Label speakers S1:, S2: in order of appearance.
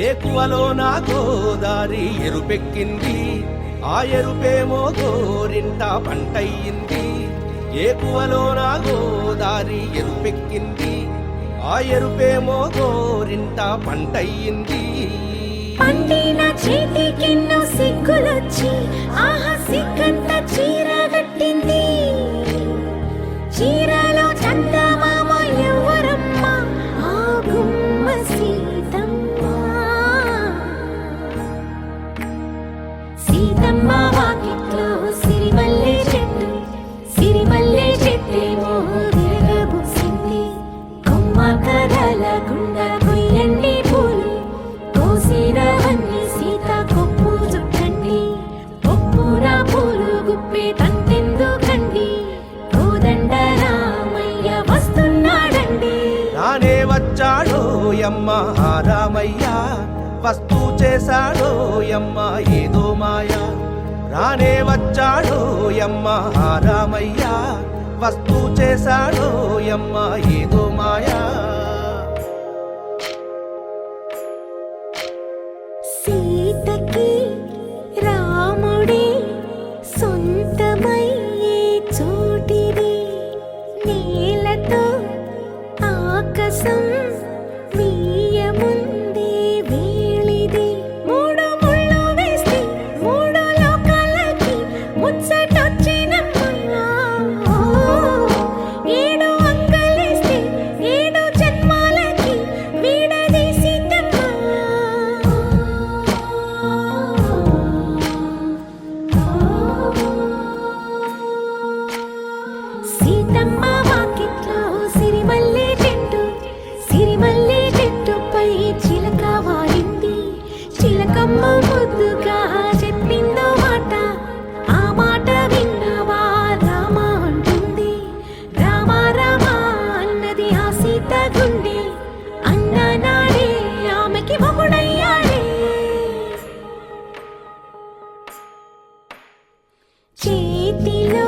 S1: ఏకువలో నా గోదారి ఎరుపెక్కింది, ఆ ఎరుపేమో గోరింట పంటయ్యింది. ఏకువలో నా గోదారి ఎరుపెక్కింది, ఆ ఎరుపేమో గోరింట పంటయ్యింది.
S2: పండిన చేతికెన్నో సిగ్గులొచ్చి ఆహా సిగ్గంత చీర కట్టింది. చీరలో చందమామ ఎవరమ్మ, ఆ గుమ్మ సీతమ్మ. సీతమ్మ వాకిట్లో సిరిమల్లె చెట్టు, సిరిమల్లె చెట్టేమో విరగబూసింది. కొమ్మ కదలకుండా కొయ్యండి పూలు, కోసిరవన్నీ సీత కొప్పు చుట్టండి. కొప్పున పూలు గుప్పే తంతెందుకండి, కోదండ రామయ్య వస్తున్నాడండి.
S1: రానే వచ్చాడో యమ్మ ఆ రామయ్య, వస్తూ చేశాడో యమ్మ ఏదో మాయా. రానే వచ్చాడో యమ్మ ఆ రామయ్య, వస్తూ చేశాడో యమ్మ ఏదో మాయా.
S2: సీతకి రాముడే సొంతమయ్యే చోటిది, నేలతో ఆకాశం వీయముందే వేళిది. మూడు ముళ్ళు వేస్తే మూడు లోకాలకి ముచ్చటొచ్చినమ్మా. ఏడు అంగలేస్తే ఏడు జన్మాలకి వీడదీసిద్దమ్మా. సీతమ్మ వాకిట్లో సిరిమల్లె చెట్టు, సిరిమల్లె చెట్టుపై చిలక వాలింది. చిలకమ్మ ముద్దుగా చెప్పిందో మాట, ఆ మాట విన్నవా రామ అంటుంది. రామ రామ అన్నది ఆ సీత గుండె, అన్న నాడే ఆమెకి మొగుడయ్యాడే. చేతిలో